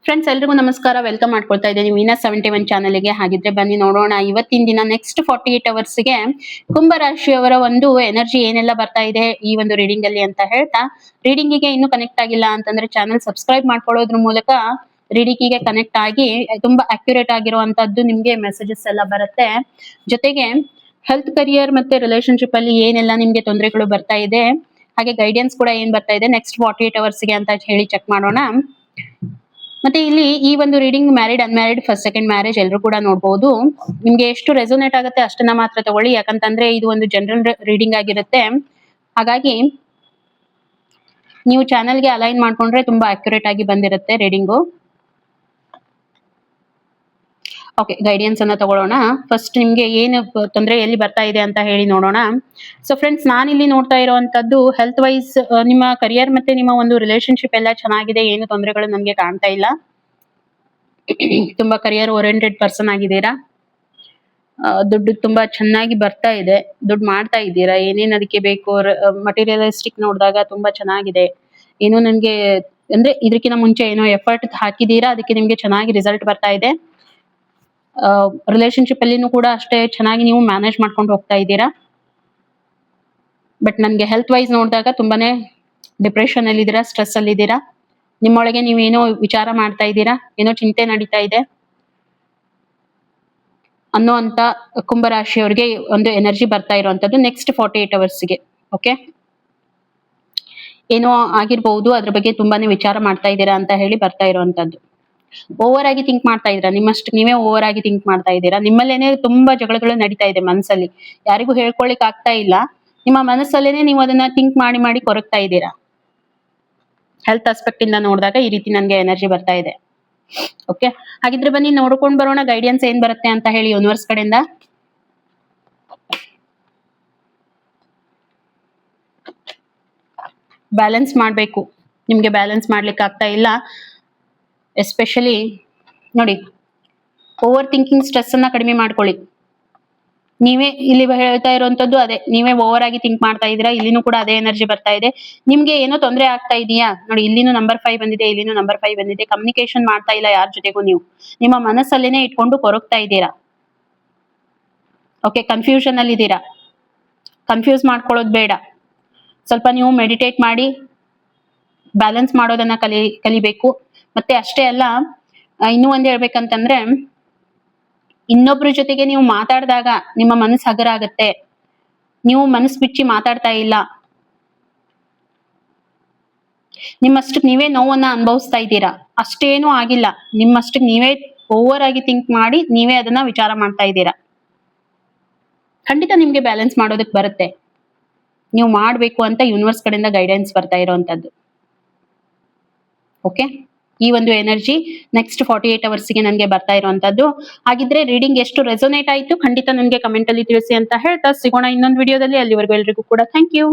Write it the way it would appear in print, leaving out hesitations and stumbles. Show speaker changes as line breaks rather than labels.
Friends ಎಲ್ರಿಗೂ ನಮಸ್ಕಾರ. Welcome ಮಾಡ್ಕೊಳ್ತಾ ಇದ್ದೀನಿ ಮೀನಾ 71 ಚಾನಲ್ಗೆ. ಹಾಗಿದ್ರೆ ಬನ್ನಿ ನೋಡೋಣ ಇವತ್ತಿನ ದಿನ ನೆಕ್ಸ್ಟ್ 48 ಅವರ್ಸ್ಗೆ ಕುಂಭರಾಶಿಯವರ ಒಂದು ಎನರ್ಜಿ ಏನೆಲ್ಲ ಬರ್ತಾ ಇದೆ ಈ ಒಂದು ರೀಡಿಂಗ್ ಅಲ್ಲಿ ಅಂತ ಹೇಳ್ತಾ, ರೀಡಿಂಗಿಗೆ ಇನ್ನೂ ಕನೆಕ್ಟ್ ಆಗಿಲ್ಲ ಅಂತಂದ್ರೆ ಚಾನಲ್ ಸಬ್ಸ್ಕ್ರೈಬ್ ಮಾಡ್ಕೊಳ್ಳೋದ್ರ ಮೂಲಕ ರೀಡಿಂಗಿಗೆ ಕನೆಕ್ಟ್ ಆಗಿ ತುಂಬಾ ಅಕ್ಯುರೇಟ್ ಆಗಿರುವಂತದ್ದು ನಿಮ್ಗೆ ಮೆಸೇಜಸ್ ಎಲ್ಲ ಬರುತ್ತೆ. ಜೊತೆಗೆ ಹೆಲ್ತ್, ಕರಿಯರ್ ಮತ್ತೆ ರಿಲೇಶನ್ಶಿಪ್ ಅಲ್ಲಿ ಏನೆಲ್ಲ ನಿಮ್ಗೆ ತೊಂದರೆಗಳು ಬರ್ತಾ ಇದೆ, ಹಾಗೆ ಗೈಡೆನ್ಸ್ ಕೂಡ ಏನ್ ಬರ್ತಾ ಇದೆ ನೆಕ್ಸ್ಟ್ 48 ಅವರ್ಸ್ಗೆ ಅಂತ ಹೇಳಿ ಚೆಕ್ ಮಾಡೋಣ. ಮತ್ತೆ ಇಲ್ಲಿ ಈ ಒಂದು reading married, unmarried, first second marriage ಎಲ್ಲರೂ ಕೂಡ ನೋಡಬಹುದು. ನಿಮ್ಗೆ ಎಷ್ಟು ರೆಸೋನೇಟ್ ಆಗುತ್ತೆ ಅಷ್ಟನ್ನ ಮಾತ್ರ ತಗೊಳ್ಳಿ, ಯಾಕಂತಂದ್ರೆ ಇದು ಒಂದು ಜನರಲ್ ರೀಡಿಂಗ್ ಆಗಿರುತ್ತೆ. ಹಾಗಾಗಿ ನೀವು ಚಾನೆಲ್ಗೆ ಅಲೈನ್ ಮಾಡ್ಕೊಂಡ್ರೆ ತುಂಬಾ ಅಕ್ಯುರೇಟ್ ಆಗಿ ಬಂದಿರುತ್ತೆ ರೀಡಿಂಗು. ಓಕೆ, ಗೈಡೆನ್ಸ್ ಅನ್ನ ತಗೊಳ್ಳೋಣ. ಫಸ್ಟ್ ನಿಮ್ಗೆ ಏನು ತೊಂದರೆ ಎಲ್ಲಿ ಬರ್ತಾ ಇದೆ ಅಂತ ಹೇಳಿ ನೋಡೋಣ. ಸೊ ಫ್ರೆಂಡ್ಸ್, ನಾನಿಲ್ಲಿ ನೋಡ್ತಾ ಇರುವಂತದ್ದು ಹೆಲ್ತ್ ವೈಸ್ ನಿಮ್ಮ ಕರಿಯರ್ ಮತ್ತೆ ನಿಮ್ಮ ಒಂದು ರಿಲೇಶನ್ಶಿಪ್ ಎಲ್ಲ ಚೆನ್ನಾಗಿದೆ, ಏನು ತೊಂದರೆಗಳು ನಮ್ಗೆ ಕಾಣ್ತಾ ಇಲ್ಲ. ತುಂಬಾ ಕರಿಯರ್ ಓರಿಯೆಂಟೆಡ್ ಪರ್ಸನ್ ಆಗಿದ್ದೀರಾ. ದುಡ್ಡು ತುಂಬಾ ಚೆನ್ನಾಗಿ ಬರ್ತಾ ಇದೆ, ದುಡ್ಡು ಮಾಡ್ತಾ ಇದ್ದೀರಾ. ಏನೇನ್ ಅದಕ್ಕೆ ಬೇಕು ಮಟೀರಿಯಲಿಸ್ಟಿಕ್ ನೋಡಿದಾಗ ತುಂಬಾ ಚೆನ್ನಾಗಿದೆ. ಏನೋ ನನ್ಗೆ ಅಂದ್ರೆ ಇದಕ್ಕಿಂತ ಮುಂಚೆ ಏನೋ ಎಫರ್ಟ್ ಹಾಕಿದೀರಾ, ಅದಕ್ಕೆ ನಿಮ್ಗೆ ಚೆನ್ನಾಗಿ ರಿಸಲ್ಟ್ ಬರ್ತಾ ಇದೆ. ರಿಲೇಶನ್ಶಿಪ್ ಅಲ್ಲಿನೂ ಕೂಡ ಅಷ್ಟೇ ಚೆನ್ನಾಗಿ ನೀವು ಮ್ಯಾನೇಜ್ ಮಾಡ್ಕೊಂಡು ಹೋಗ್ತಾ ಇದ್ದೀರಾ. ಬಟ್ ನನ್ಗೆ ಹೆಲ್ತ್ ವೈಸ್ ನೋಡಿದಾಗ ತುಂಬಾನೇ ಡಿಪ್ರೆಷನ್ ಅಲ್ಲಿ ಇದ್ದೀರಾ, ಸ್ಟ್ರೆಸ್ ಅಲ್ಲಿ ಇದ್ದೀರಾ. ನಿಮ್ಮೊಳಗೆ ನೀವೇನೋ ವಿಚಾರ ಮಾಡ್ತಾ ಇದ್ದೀರಾ, ಏನೋ ಚಿಂತೆ ನಡೀತಾ ಇದೆ ಅನ್ನೋ ಅಂತ ಕುಂಭರಾಶಿಯವರಿಗೆ ಒಂದು ಎನರ್ಜಿ ಬರ್ತಾ ಇರುವಂತದ್ದು ನೆಕ್ಸ್ಟ್ 48 ಅವರ್ಸ್ಗೆ. ಓಕೆ, ಏನೋ ಆಗಿರ್ಬಹುದು, ಅದ್ರ ಬಗ್ಗೆ ತುಂಬಾನೇ ವಿಚಾರ ಮಾಡ್ತಾ ಇದ್ದೀರಾ ಅಂತ ಹೇಳಿ ಬರ್ತಾ ಇರುವಂತದ್ದು. ಓವರ್ ಆಗಿ ಥಿಂಕ್ ಮಾಡ್ತಾ ಇದ್ದೀರಾ, ನಿಮ್ಮಷ್ಟು ನೀವೇ ಓವರ್ ಆಗಿ ಥಿಂಕ್ ಮಾಡ್ತಾ ಇದ್ದೀರಾ. ನಿಮ್ಮಲ್ಲೇನೆ ತುಂಬಾ ಜಗಳಗಳು ನಡೀತಾ ಇದೆ ಮನಸ್ಸಲ್ಲಿ, ಯಾರಿಗೂ ಹೇಳ್ಕೊಳಿಕ್ ಆಗ್ತಾ ಇಲ್ಲ. ನಿಮ್ಮ ಮನಸ್ಸಲ್ಲೇನೆ ನೀವು ಅದನ್ನ ಥಿಂಕ್ ಮಾಡಿ ಮಾಡಿ ಕೊರಗ್ತಾ ಇದ್ದೀರಾ. ಹೆಲ್ತ್ ಆಸ್ಪೆಕ್ಟ್ ಇಂದ ನೋಡಿದಾಗ ಈ ರೀತಿ ನನ್ಗೆ ಎನರ್ಜಿ ಬರ್ತಾ ಇದೆ. ಓಕೆ, ಹಾಗಿದ್ರೆ ಬನ್ನಿ ನೋಡ್ಕೊಂಡ್ ಬರೋಣ ಗೈಡೆನ್ಸ್ ಏನ್ ಬರುತ್ತೆ ಅಂತ ಹೇಳಿ ಯೂನಿವರ್ಸ್ ಕಡೆಯಿಂದ. ಬ್ಯಾಲೆನ್ಸ್ ಮಾಡ್ಬೇಕು, ನಿಮ್ಗೆ ಬ್ಯಾಲೆನ್ಸ್ ಮಾಡ್ಲಿಕ್ಕೆ ಆಗ್ತಾ ಇಲ್ಲ. ಎಸ್ಪೆಷಲಿ ನೋಡಿ, ಓವರ್ ಥಿಂಕಿಂಗ್ ಸ್ಟ್ರೆಸ್ ಅನ್ನ ಕಡಿಮೆ ಮಾಡ್ಕೊಳ್ಳಿ. ನೀವೇ ಇಲ್ಲಿ ಹೇಳ್ತಾ ಇರುವಂತದ್ದು ಅದೇ, ನೀವೇ ಓವರ್ ಆಗಿ ಥಿಂಕ್ ಮಾಡ್ತಾ ಇದ್ದೀರಾ. ಇಲ್ಲಿನೂ ಕೂಡ ಅದೇ ಎನರ್ಜಿ ಬರ್ತಾ ಇದೆ. ನಿಮ್ಗೆ ಏನೋ ತೊಂದರೆ ಆಗ್ತಾ ಇದೆಯಾ ನೋಡಿ, ಇಲ್ಲಿನೂ ನಂಬರ್ 5 ಬಂದಿದೆ, ಇಲ್ಲಿನೂ ನಂಬರ್ 5 ಬಂದಿದೆ. ಕಮ್ಯುನಿಕೇಶನ್ ಮಾಡ್ತಾ ಇಲ್ಲ ಯಾರ ಜೊತೆಗೂ, ನೀವು ನಿಮ್ಮ ಮನಸ್ಸಲ್ಲೇನೆ ಇಟ್ಕೊಂಡು ಕೊರಗ್ತಾ ಇದ್ದೀರಾ. ಓಕೆ, ಕನ್ಫ್ಯೂಷನ್ ಅಲ್ಲಿ ಇದ್ದೀರಾ. ಕನ್ಫ್ಯೂಸ್ ಮಾಡ್ಕೊಳ್ಳೋದು ಬೇಡ. ಸ್ವಲ್ಪ ನೀವು ಮೆಡಿಟೇಟ್ ಮಾಡಿ ಬ್ಯಾಲೆನ್ಸ್ ಮಾಡೋದನ್ನ ಕಲಿಬೇಕು. ಮತ್ತೆ ಅಷ್ಟೇ ಅಲ್ಲ, ಇನ್ನೂ ಒಂದ್ ಹೇಳ್ಬೇಕಂತಂದ್ರೆ, ಇನ್ನೊಬ್ರ ಜೊತೆಗೆ ನೀವು ಮಾತಾಡಿದಾಗ ನಿಮ್ಮ ಮನಸ್ಸು ಹಗರ ಆಗತ್ತೆ. ನೀವು ಮನಸ್ಸು ಬಿಚ್ಚಿ ಮಾತಾಡ್ತಾ ಇಲ್ಲ, ನಿಮ್ಮಷ್ಟಕ್ಕೆ ನೀವೇ ನೋವನ್ನ ಅನುಭವಿಸ್ತಾ ಇದ್ದೀರಾ. ಅಷ್ಟೇನೂ ಆಗಿಲ್ಲ, ನಿಮ್ಮಷ್ಟಕ್ಕೆ ನೀವೇ ಓವರ್ ಆಗಿ ಥಿಂಕ್ ಮಾಡಿ ನೀವೇ ಅದನ್ನ ವಿಚಾರ ಮಾಡ್ತಾ ಇದ್ದೀರಾ. ಖಂಡಿತ ನಿಮ್ಗೆ ಬ್ಯಾಲೆನ್ಸ್ ಮಾಡೋದಕ್ಕೆ ಬರುತ್ತೆ. ನೀವು ಮಾಡ್ಬೇಕು ಅಂತ ಯೂನಿವರ್ಸ್ ಕಡೆಯಿಂದ ಗೈಡೆನ್ಸ್ ಬರ್ತಾ ಇರೋವಂಥದ್ದು. ಓಕೆ, ಈ ಒಂದು ಎನರ್ಜಿ ನೆಕ್ಸ್ಟ್ 48 ಅವರ್ಸ್ಗೆ ನನಗೆ ಬರ್ತಾ ಇರುವಂತದ್ದು. ಹಾಗಿದ್ರೆ ರೀಡಿಂಗ್ ಎಷ್ಟು ರೆಸೋನೇಟ್ ಆಯ್ತು ಖಂಡಿತ ನನಗೆ ಕಮೆಂಟ್ ಅಲ್ಲಿ ತಿಳಿಸಿ ಅಂತ ಹೇಳ್ತಾ ಸಿಗೋಣ ಇನ್ನೊಂದು ವಿಡಿಯೋದಲ್ಲಿ. ಅಲ್ಲಿವರೆಗೂ ಎಲ್ರಿಗೂ ಕೂಡ ಥ್ಯಾಂಕ್ ಯು.